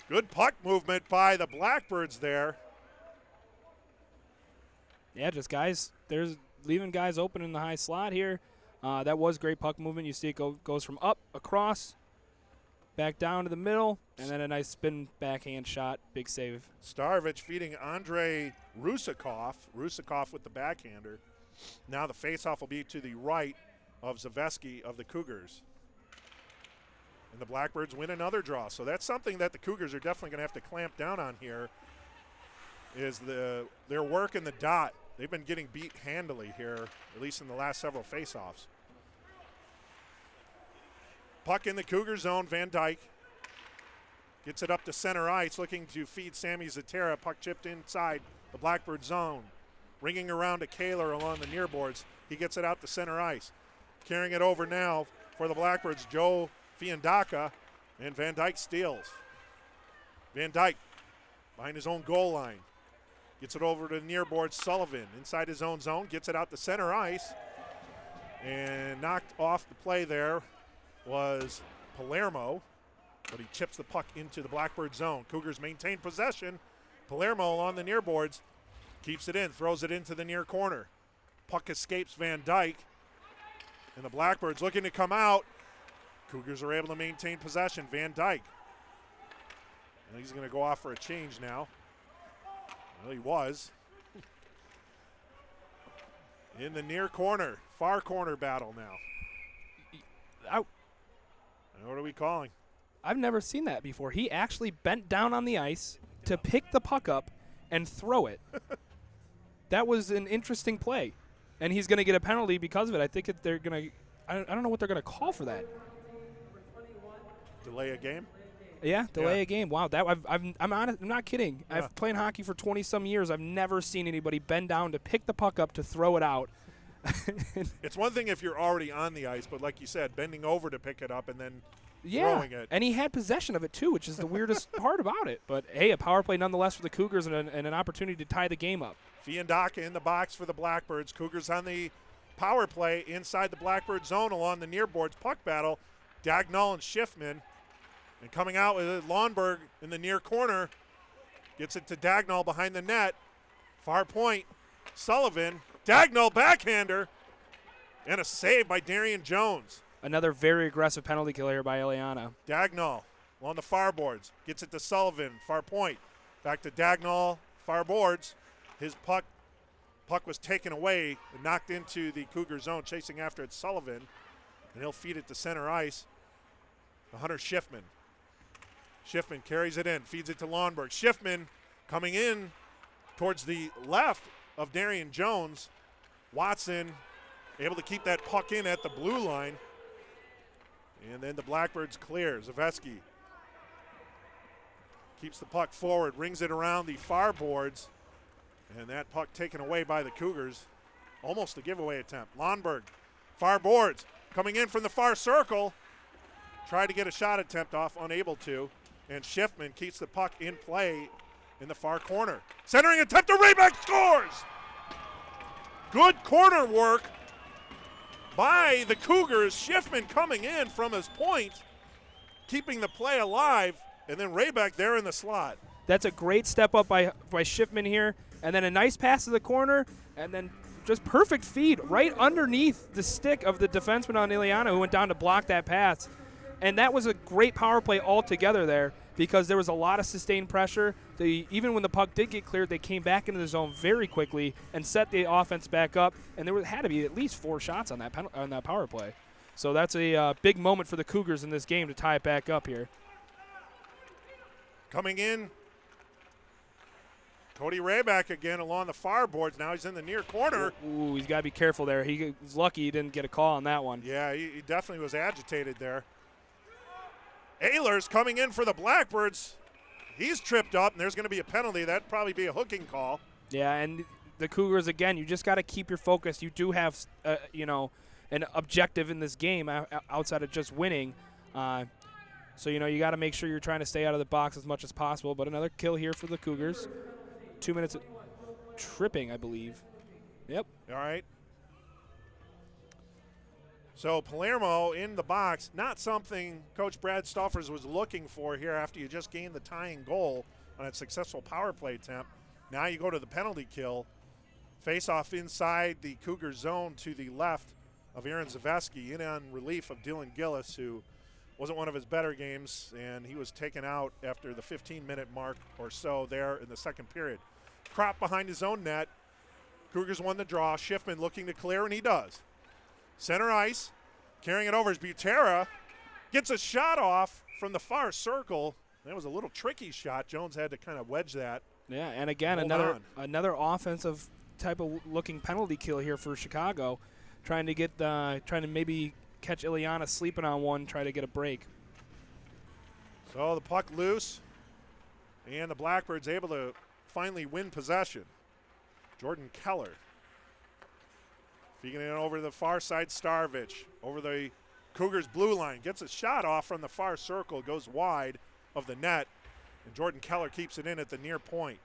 Good puck movement by the Blackbirds there. Yeah, just guys, there's leaving guys open in the high slot here. That was great puck movement. You see it goes from up, across, back down to the middle, and then a nice spin backhand shot. Big save. Starovich feeding Andre Rusakov. Rusakov with the backhander. Now the faceoff will be to the right of Zaveski of the Cougars. And the Blackbirds win another draw. So that's something that the Cougars are definitely going to have to clamp down on here, is their work in the dot. They've been getting beat handily here, at least in the last several faceoffs. Puck in the Cougar zone. Van Dyke gets it up to center ice, looking to feed Sammy Zatera. Puck chipped inside the Blackbird zone. Ringing around to Kaler along the near boards. He gets it out to center ice. Carrying it over now for the Blackbirds, Joe Fiandaka, and Van Dyke steals. Van Dyke behind his own goal line. Gets it over to the near board, Sullivan inside his own zone. Gets it out to center ice. And knocked off the play there was Palermo, but he chips the puck into the Blackbird zone. Cougars maintain possession. Palermo on the near boards. Keeps it in, throws it into the near corner. Puck escapes Van Dyke. And the Blackbirds looking to come out. Cougars are able to maintain possession. Van Dyke. And he's going to go off for a change now. Well, he was. In the near corner. Far corner battle now. What are we calling? I've never seen that before. He actually bent down on the ice to pick the puck up and throw it. That was an interesting play, and he's going to get a penalty because of it. I think they're going to – I don't know what they're going to call for that. Delay a game? Yeah, delay a game. Wow, that I'm not kidding. Yeah. I've played hockey for 20-some years. I've never seen anybody bend down to pick the puck up to throw it out. It's one thing if you're already on the ice, but like you said, bending over to pick it up and then throwing it. And he had possession of it too, which is the weirdest part about it. But hey, a power play nonetheless for the Cougars and an opportunity to tie the game up. Fiandaka in the box for the Blackbirds. Cougars on the power play inside the Blackbird zone along the near boards. Puck battle. Dagnall and Schiffman. And coming out with it, Lawnberg in the near corner. Gets it to Dagnall behind the net. Far point. Sullivan. Dagnall backhander. And a save by Darian Jones. Another very aggressive penalty kill here by Ileana. Dagnall on the far boards. Gets it to Sullivan. Far point. Back to Dagnall. Far boards. His puck was taken away and knocked into the Cougar zone. Chasing after it, Sullivan. And he'll feed it to center ice. To Hunter Schiffman. Schiffman carries it in. Feeds it to Lawnberg. Schiffman coming in towards the left of Darian Jones. Watson able to keep that puck in at the blue line. And then the Blackbirds clear. Zaveski keeps the puck forward, rings it around the far boards. And that puck taken away by the Cougars. Almost a giveaway attempt. Lawnberg, far boards, coming in from the far circle. Tried to get a shot attempt off, unable to. And Schiffman keeps the puck in play in the far corner. Centering attempt to Rayback scores! Good corner work by the Cougars. Schiffman coming in from his point, keeping the play alive, and then Rayback there in the slot. That's a great step up by Schiffman here, and then a nice pass to the corner, and then just perfect feed right underneath the stick of the defenseman on Ileana, who went down to block that pass. And that was a great power play altogether there because there was a lot of sustained pressure. Even when the puck did get cleared, they came back into the zone very quickly and set the offense back up. And there had to be at least 4 shots on that power play. So that's a big moment for the Cougars in this game to tie it back up here. Coming in, Cody Rayback again along the far boards. Now he's in the near corner. Ooh, he's got to be careful there. He was lucky he didn't get a call on that one. Yeah, he definitely was agitated there. Ehlers coming in for the Blackbirds. He's tripped up, and there's going to be a penalty. That'd probably be a hooking call. Yeah, and the Cougars, again, you just got to keep your focus. You do have, an objective in this game outside of just winning. So, you got to make sure you're trying to stay out of the box as much as possible. But another kill here for the Cougars. 2 minutes of tripping, I believe. Yep. All right. So Palermo in the box, not something Coach Brad Stoffers was looking for here after you just gained the tying goal on a successful power play attempt. Now you go to the penalty kill. Face off inside the Cougar zone to the left of Aaron Zaveski, in on relief of Dylan Gillis, who wasn't one of his better games, and he was taken out after the 15-minute mark or so there in the second period. Crop behind his own net. Cougars won the draw. Schiffman looking to clear, and he does. Center ice, carrying it over is Butera. Gets a shot off from the far circle. That was a little tricky shot. Jones had to kind of wedge that. Yeah, and again, another offensive type of looking penalty kill here for Chicago, trying to maybe catch Ileana sleeping on one, try to get a break. So the puck loose, and the Blackbirds able to finally win possession. Jordan Keller feeding it over to the far side. Starvich over the Cougars' blue line. Gets a shot off from the far circle. Goes wide of the net. And Jordan Keller keeps it in at the near point.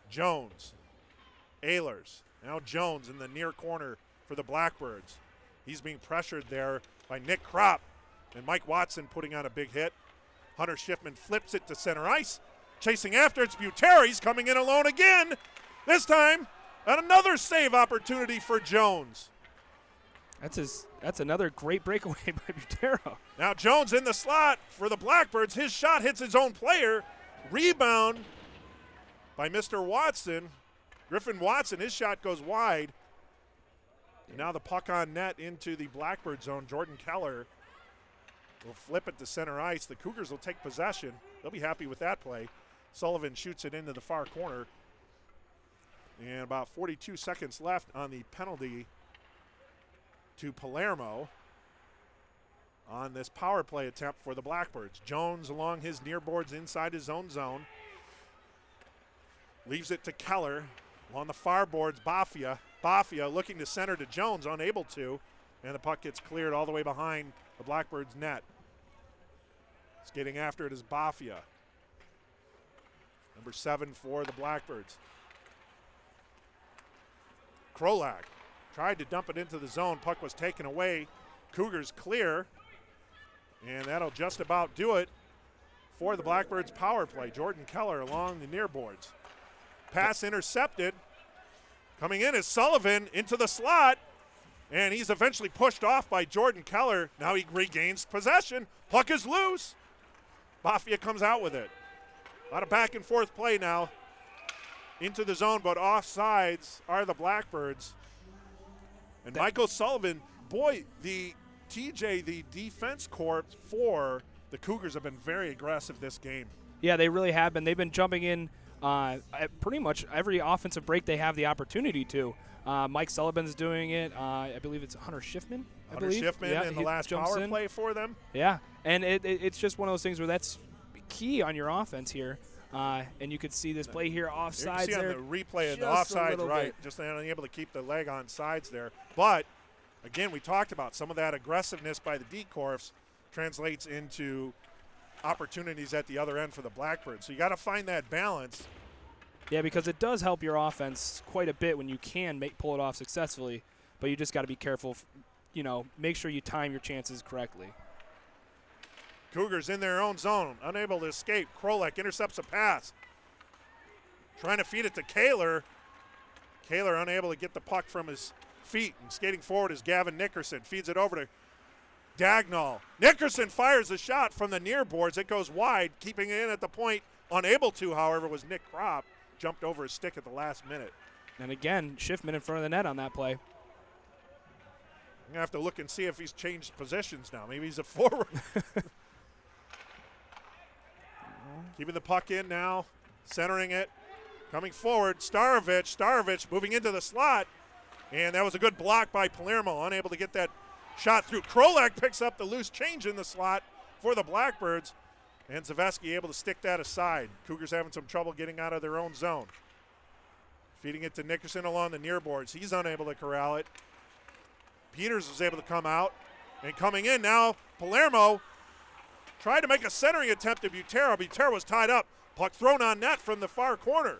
Jones. Ehlers. Now Jones in the near corner for the Blackbirds. He's being pressured there by Nick Kropp. And Mike Watson putting on a big hit. Hunter Schiffman flips it to center ice. Chasing after it's Butera. He's coming in alone again. This time, another save opportunity for Jones. That's another great breakaway by Butera. Now Jones in the slot for the Blackbirds. His shot hits his own player. Rebound by Mr. Watson. Griffin Watson, his shot goes wide. And now the puck on net into the Blackbird zone. Jordan Keller will flip it to center ice. The Cougars will take possession. They'll be happy with that play. Sullivan shoots it into the far corner. And about 42 seconds left on the penalty to Palermo on this power play attempt for the Blackbirds. Jones along his near boards inside his own zone. Leaves it to Keller. On the far boards, Bafia. Bafia looking to center to Jones, unable to. And the puck gets cleared all the way behind the Blackbirds' net. Skating after it is Bafia. Number 7 for the Blackbirds. Krolak tried to dump it into the zone. Puck was taken away. Cougars clear. And that'll just about do it for the Blackbirds' power play. Jordan Keller along the near boards. Pass intercepted. Coming in is Sullivan into the slot. And he's eventually pushed off by Jordan Keller. Now he regains possession. Puck is loose. Bafia comes out with it. A lot of back and forth play now. Into the zone, but offsides are the Blackbirds. And Michael Sullivan, boy, the defense corps for the Cougars have been very aggressive this game. Yeah, they really have been. They've been jumping in at pretty much every offensive break they have the opportunity to. Mike Sullivan's doing it. I believe it's Hunter Schiffman. Schiffman in the last power play for them. Yeah, and it's just one of those things where that's key on your offense here. And you could see this play here offsides. You can see on the replay of the offsides, right, just unable to keep the leg on sides there. But, again, we talked about some of that aggressiveness by the D-Corps translates into opportunities at the other end for the Blackbirds. So you got to find that balance. Yeah, because it does help your offense quite a bit when you can pull it off successfully, but you just got to be careful, make sure you time your chances correctly. Cougars in their own zone, unable to escape. Krolek intercepts a pass. Trying to feed it to Kaler. Kaler unable to get the puck from his feet. And skating forward is Gavin Nickerson. Feeds it over to Dagnall. Nickerson fires a shot from the near boards. It goes wide. Keeping it in at the point. Unable to, however, was Nick Kropp. Jumped over his stick at the last minute. And again, Schiffman in front of the net on that play. I'm going to have to look and see if he's changed positions now. Maybe he's a forward. Keeping the puck in now, centering it, coming forward. Starovich moving into the slot, and that was a good block by Palermo, unable to get that shot through. Krolak picks up the loose change in the slot for the Blackbirds, and Zaveski able to stick that aside. Cougars having some trouble getting out of their own zone. Feeding it to Nickerson along the near boards. He's unable to corral it. Peters was able to come out, and coming in now, Palermo tried to make a centering attempt at Butera. Butera was tied up. Puck thrown on net from the far corner.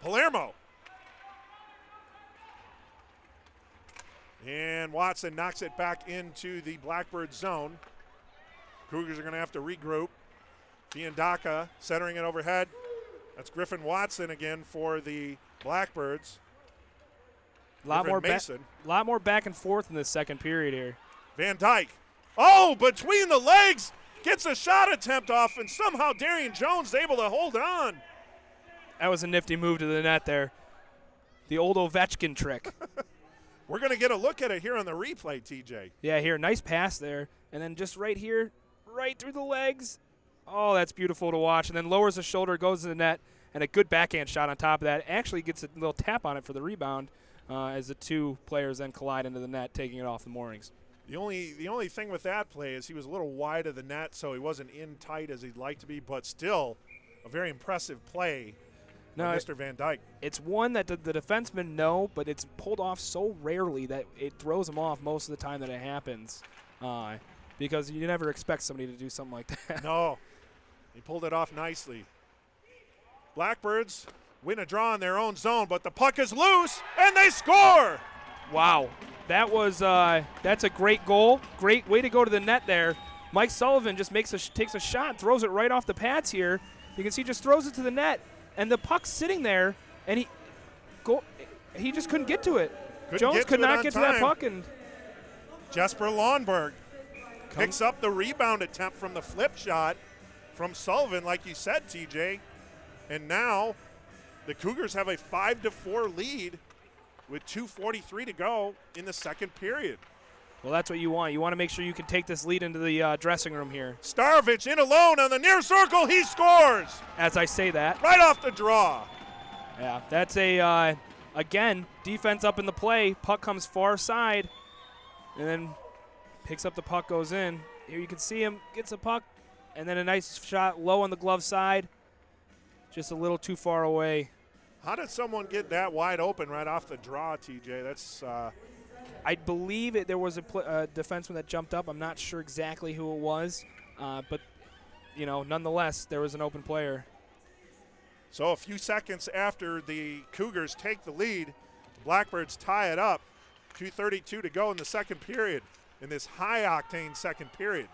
Palermo. And Watson knocks it back into the Blackbird zone. Cougars are going to have to regroup. Fiandaka centering it overhead. That's Griffin Watson again for the Blackbirds. A lot more back and forth in the second period here. Van Dyke. Oh, between the legs, gets a shot attempt off, and somehow Darian Jones able to hold on. That was a nifty move to the net there. The old Ovechkin trick. We're going to get a look at it here on the replay, TJ. Yeah, here, nice pass there. And then just right here, right through the legs. Oh, that's beautiful to watch. And then lowers the shoulder, goes to the net, and a good backhand shot on top of that. Actually gets a little tap on it for the rebound as the two players then collide into the net, taking it off the moorings. The only thing with that play is he was a little wide of the net, so he wasn't in tight as he'd like to be, but still a very impressive play by Mr. Van Dyke. It's one that the defensemen know, but it's pulled off so rarely that it throws them off most of the time that it happens because you never expect somebody to do something like that. No. He pulled it off nicely. Blackbirds win a draw in their own zone, but the puck is loose, and they score! Wow. That's a great goal. Great way to go to the net there. Mike Sullivan just takes a shot, throws it right off the pads here. You can see just throws it to the net, and the puck's sitting there, and he just couldn't get to it. Jones could not get to that puck, and Jesper Lundberg picks up the rebound attempt from the flip shot from Sullivan, like you said, TJ. And now the Cougars have a 5-4 lead with 2:43 to go in the second period. Well, that's what you want. You want to make sure you can take this lead into the dressing room here. Starovich in alone on the near circle. He scores! As I say that. Right off the draw. Yeah, that's again, defense up in the play. Puck comes far side, and then picks up the puck, goes in. Here you can see him, gets a puck, and then a nice shot low on the glove side. Just a little too far away. How did someone get that wide open right off the draw, TJ? That's I believe there was a defenseman that jumped up. I'm not sure exactly who it was, but nonetheless, there was an open player. So a few seconds after the Cougars take the lead, the Blackbirds tie it up. 2:32 to go in the second period, in this high-octane second period.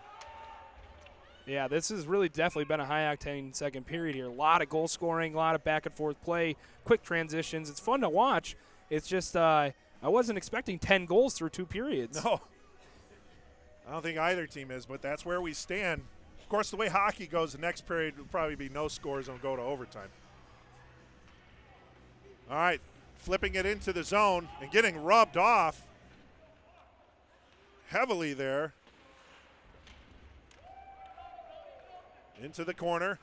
Yeah, this has really definitely been a high-octane second period here. A lot of goal scoring, a lot of back-and-forth play, quick transitions. It's fun to watch. It's just I wasn't expecting 10 goals through 2 periods. No. I don't think either team is, but that's where we stand. Of course, the way hockey goes, the next period will probably be no scores and we'll go to overtime. All right, flipping it into the zone and getting rubbed off heavily there. Into the corner,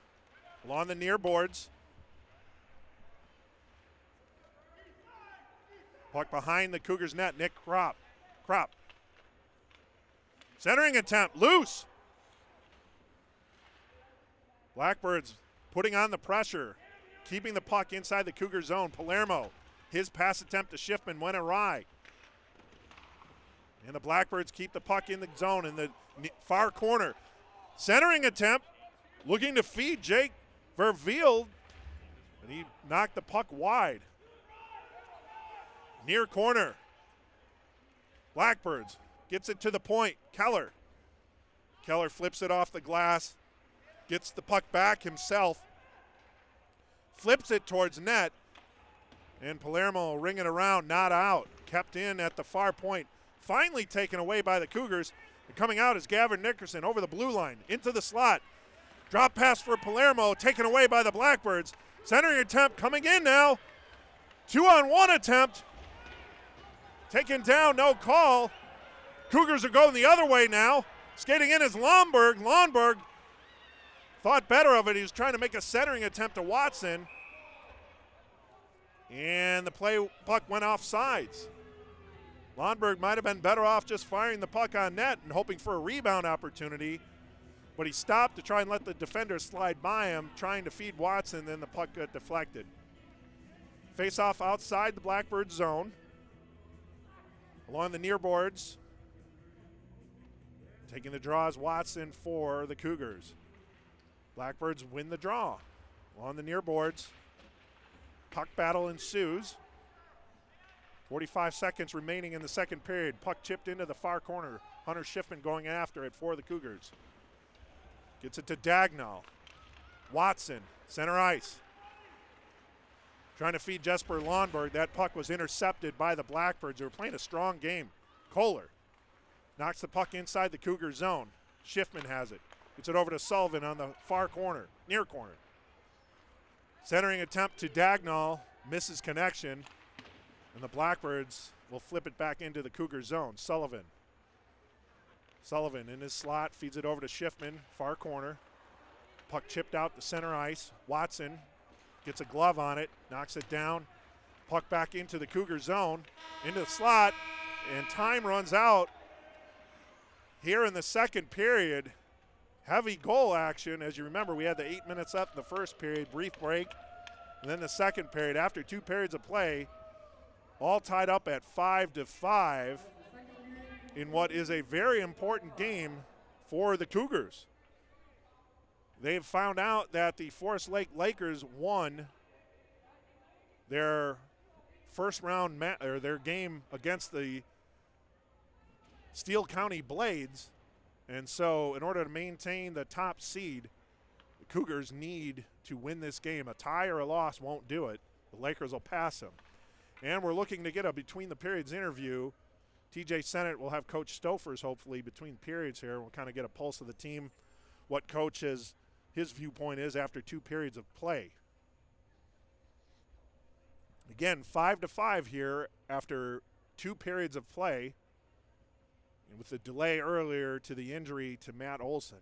along the near boards. Puck behind the Cougars net, Nick Kropp. Centering attempt, loose. Blackbirds putting on the pressure, keeping the puck inside the Cougar zone. Palermo, his pass attempt to Schiffman went awry. And the Blackbirds keep the puck in the zone in the far corner. Centering attempt, looking to feed Jake Verveeld, and he knocked the puck wide. Near corner. Blackbirds gets it to the point. Keller flips it off the glass, gets the puck back himself, flips it towards net, and Palermo will ring it around, not out. Kept in at the far point. Finally taken away by the Cougars. And coming out is Gavin Nickerson over the blue line, into the slot. Drop pass for Palermo, taken away by the Blackbirds. Centering attempt coming in now. 2-on-1 attempt. Taken down, no call. Cougars are going the other way now. Skating in is Lomberg. Lomberg thought better of it. He was trying to make a centering attempt to Watson. And the puck went off sides. Lomberg might have been better off just firing the puck on net and hoping for a rebound opportunity. But he stopped to try and let the defender slide by him, trying to feed Watson, then the puck got deflected. Face-off outside the Blackbird zone. Along the near boards. Taking the draw is Watson for the Cougars. Blackbirds win the draw. Along the near boards. Puck battle ensues. 45 seconds remaining in the second period. Puck chipped into the far corner. Hunter Schiffman going after it for the Cougars. Gets it to Dagnall. Watson, center ice. Trying to feed Jesper Lomberg. That puck was intercepted by the Blackbirds. They were playing a strong game. Kohler knocks the puck inside the Cougar zone. Schiffman has it. Gets it over to Sullivan on the far corner, near corner. Centering attempt to Dagnall. Misses connection. And the Blackbirds will flip it back into the Cougar zone. Sullivan in his slot, feeds it over to Schiffman, far corner. Puck chipped out the center ice. Watson gets a glove on it, knocks it down. Puck back into the Cougar zone, into the slot, and time runs out here in the second period. Heavy goal action. As you remember, we had the 8 minutes left in the first period, brief break. And then the second period, after 2 periods of play, all tied up at 5-5 in what is a very important game for the Cougars. They've found out that the Forest Lake Lakers won their first round their game against the Steele County Blades, and so in order to maintain the top seed, the Cougars need to win this game. A tie or a loss won't do it. The Lakers will pass them. And we're looking to get a between the periods interview. TJ Sennett will have Coach Stofers hopefully between periods here. We'll kind of get a pulse of the team, what coach his viewpoint is after 2 periods of play. Again, 5-5 here after 2 periods of play, and with the delay earlier to the injury to Matt Olson.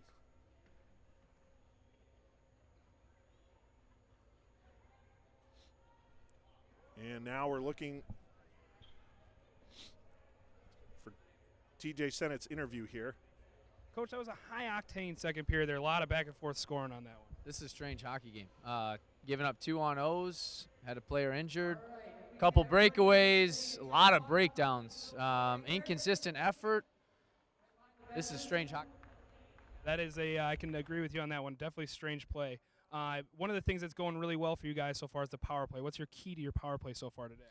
And now we're looking for TJ Sennett's interview here. Coach, that was a high-octane second period there. A lot of back-and-forth scoring on that one. This is a strange hockey game. Giving up 2 on O's, had a player injured. Couple breakaways, a lot of breakdowns, inconsistent effort. This is strange hockey. That is I can agree with you on that one. Definitely strange play. One of the things that's going really well for you guys so far is the power play. What's your key to your power play so far today?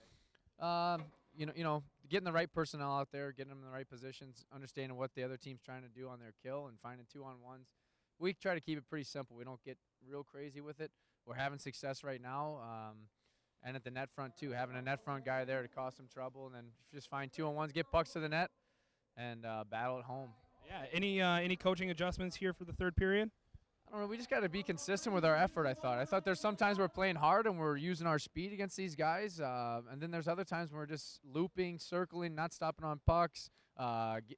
Getting the right personnel out there, getting them in the right positions, understanding what the other team's trying to do on their kill, and finding 2-on-1s. We try to keep it pretty simple. We don't get real crazy with it. We're having success right now, and at the net front too, having a net front guy there to cause some trouble, and then just find 2-on-1s, get pucks to the net, and battle at home. Yeah. Any coaching adjustments here for the third period? I don't know. We just got to be consistent with our effort, I thought there's sometimes we're playing hard and we're using our speed against these guys. And then there's other times when we're just looping, circling, not stopping on pucks,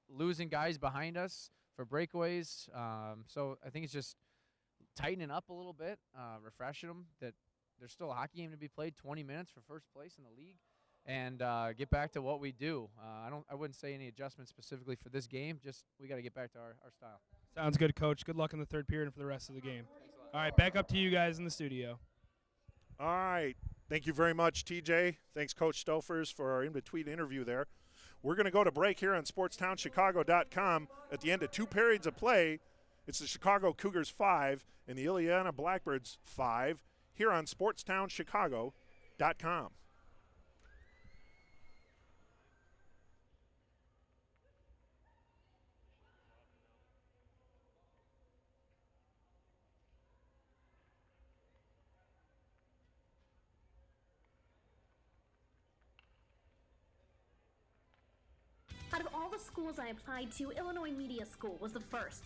losing guys behind us for breakaways. So I think it's just tightening up a little bit, refreshing them that there's still a hockey game to be played, 20 minutes for first place in the league, and get back to what we do. I wouldn't say any adjustments specifically for this game. Just we got to get back to our style. Sounds good, Coach. Good luck in the third period and for the rest of the game. All right, back up to you guys in the studio. All right. Thank you very much, TJ. Thanks, Coach Stofers, for our in-between interview there. We're going to go to break here on SportsTownChicago.com. At the end of 2 periods of play, it's the Chicago Cougars 5 and the Ileana Blackbirds 5 here on SportsTownChicago.com. Out of all the schools I applied to, Illinois Media School was the first.